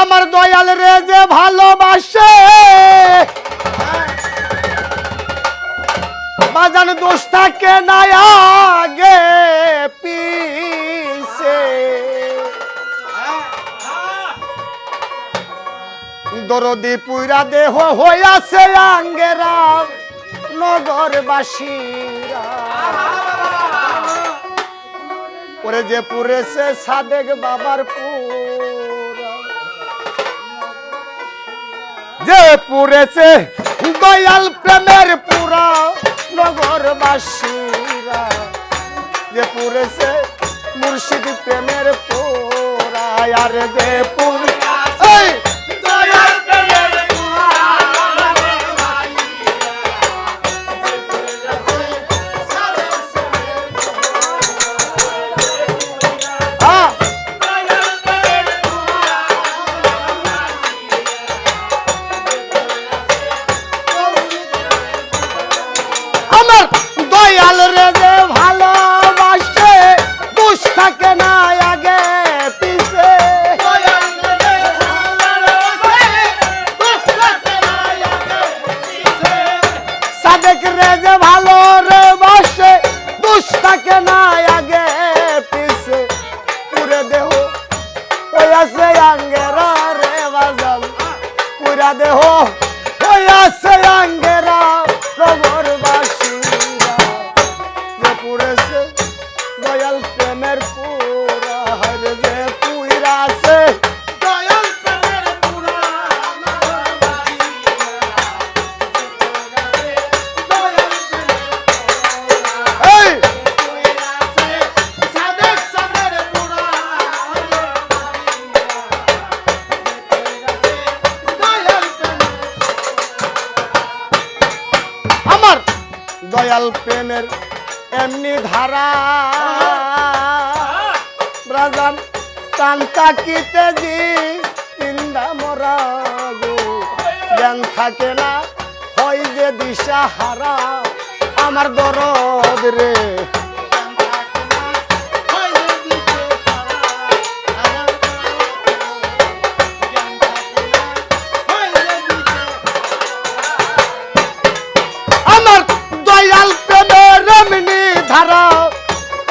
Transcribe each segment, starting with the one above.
আমার দয়াল রে যে ভালোবাসে বাজান দোষ থাকে না আগে পিছে দরদি পুইরা দেহ হইয়াছে আঙ্গেরা নগরবাসীরা ওরে যে পুরেছে সাদেক বাবার পুরা যে পুরেছে দয়াল প্রেমের পুরা নগরবাসীরা যে পুরেছে মুর্শিদ প্রেমের পুরা আর যে দয়াল রে যে ভালোবাসে দোষ থাকে না আগে পিছে সাদেক রে যে ভালো রে বাসে দোষ থাকে না আগে পিছে পুরে দেহ ওই আছে আঙ্গেরা রে বাজাল পুরা দেহ ওই আছে আঙ্গেরা নগরবাসী দয়াল প্রেমের পুরা হরে যে পুইরা আছে দয়াল প্রেমের পুরা এই পুইরা আছে সাদেক সাদের পুরা আমার দয়াল প্রেমের এমনি ধারা ব্রাজান কান্তাকিতে জি চিন্তা মরা গো জ্ঞান থাকে না হয় যে দিশা হারা আমার দরদ রে আমার দয়াল প্রেমের এমনি ধারা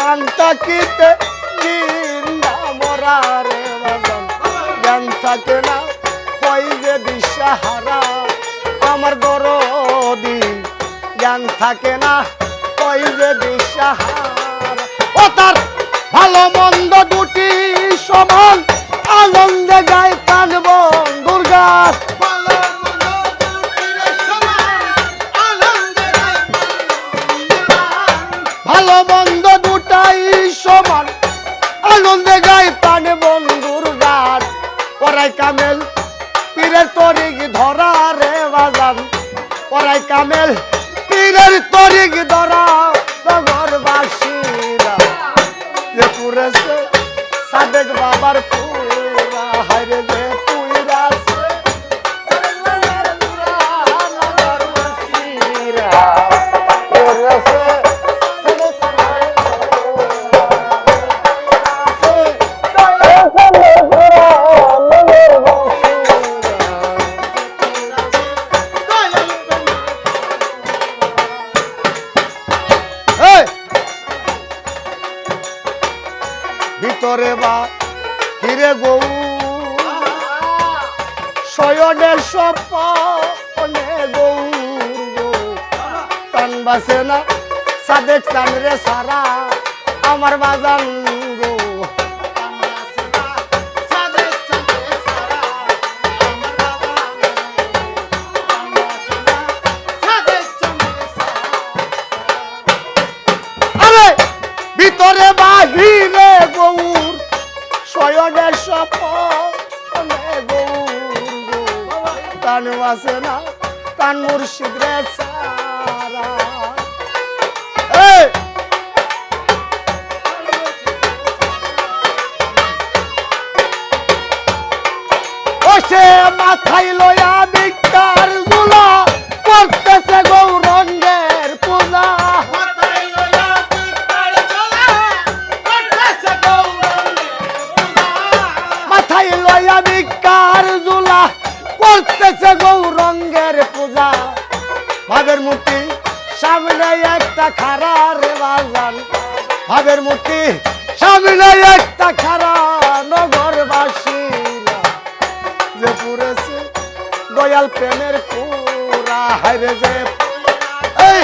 কান্তাকিতে জিন্দা মরা রে বাজান জ্ঞান থাকে না কই যে দিশাহারা আমার দরদি জ্ঞান থাকে না কই যে দিশাহারা ও তার ভালো মন্দ দুটি সমান আনন্দে গায় কান বন্ধুর গাছ ভালো মন্দ দুটাই সমান আনন্দে গায় প্রাণ বন্ধুর গান ওরাই কামেল পীরের তরিক ধরা রে বাজান ওরাই কামেল পীরের তরিক ধরা নগরবাসীরা যে পুরেছে সাদেক বাবার পুরা হাইরে যে পুইরা নগরবাসীরা পুরেছে ভিতরে বা হিরে গৌ শয়নে স্বপনে গৌ টান বাসে না সাদেক চান রে সারা আমার বাজান গো আরে ভিতরে বাহিরে গৌর শয়নের স্বপনে গৌর টান বাসে না টান মুর্শিদ রে সারা সে মাথায় লয়া বিকার গুলা করতেছে গৌরঙ্গের পূজা মাথায় লয়া বিকার করতেছে গৌরঙ্গের পূজা ভাবের মূর্তি সামনে একটা খারা রে বাজান ভাবের মূর্তি সামনে একটা খারা নগরবাসীরা যে পুরেছে দয়াল প্রেমের পুরা হাইরে যে এই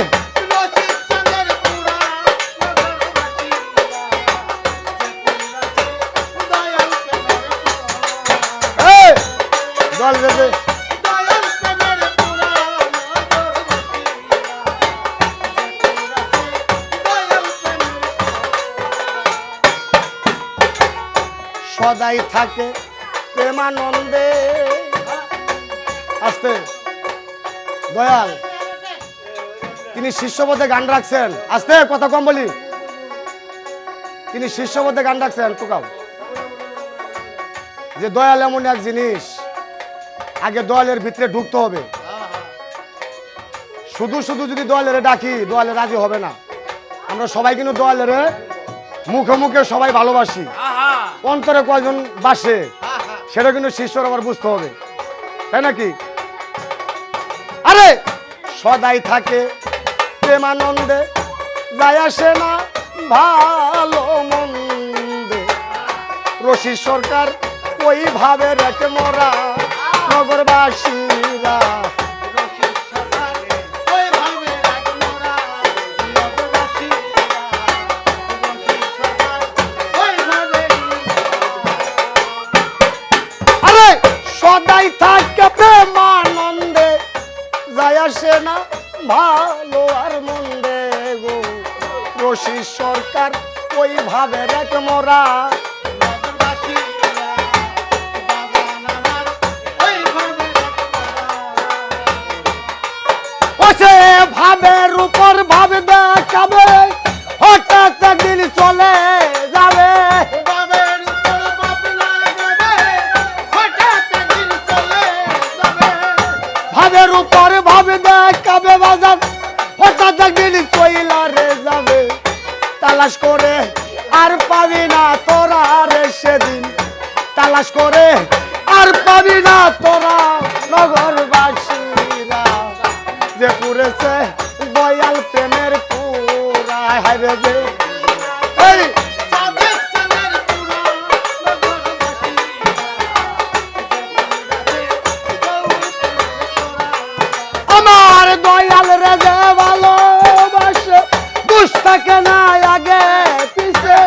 দল রে সদাই থাকে প্রেমানন্দে আসতে দয়াল তিনি শিষ্যপদে গান রাখছেন আসতে কথা কম বলি তিনি শিষ্যপদে গান রাখছেন টুকাও যে দয়াল এমন এক জিনিস আগে দয়ালের ভিতরে ঢুকতে হবে শুধু শুধু যদি দয়ালের ডাকি দয়ালে রাজি হবে না আমরা সবাই কিন্তু দয়ালের মুখে মুখে সবাই ভালোবাসি অন্তরে কয়জন বাসে সেটা কিন্তু শিষ্যর আবার বুঝতে হবে তাই নাকি আরে সদাই থাকে প্রেমানন্দে যায় আসে না ভালো মন্দে রশি সরকার ওইভাবে রেখে মোরা নগরবাসীরা সদাই থাকে প্রেমানন্দে যায় আসে না ভালো আর মন্দে গো রশি সরকার ওইভাবে রেখে মোরা ভাবের উপর ভাবে দেখাবে হঠাৎ একদিন চলে যাবে ভাবের উপর ভাবে দেখাবে বাজার হঠাৎ একদিন চইলা রে যাবে তালাশ করে আর পাবি না তোরা রে সেদিন তালাশ করে আর পাবি না তোরা নগরবাসীরা যে পুরেছে দয়াল প্রেমের পুরা হাইরে যে এই আমার দয়াল রে যে ভালোবাসে দুষ্টাকে না আগে পিছে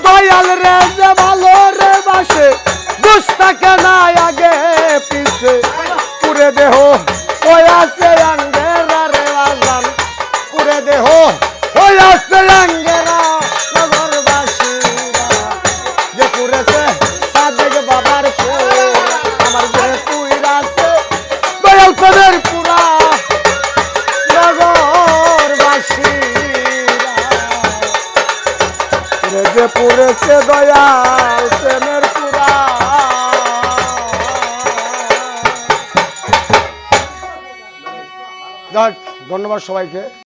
দয়াল রে যে ভালো রে বাসে দুষ্টাকে না আগে পিছে পুরে দেহ ওই আছে আঙ্গেরা রে বাজান পুরে দেহ ওই আছে আঙ্গেরা নগরবাসীরা যে পুরেছে সাদেক বাবার আমার যে পুইরা আছে দয়াল প্রেমের পুরা নগরবাসীরা যে পুরেছে দয়াল প্রেমের পুরা যাক ধন্যবাদ সবাইকে।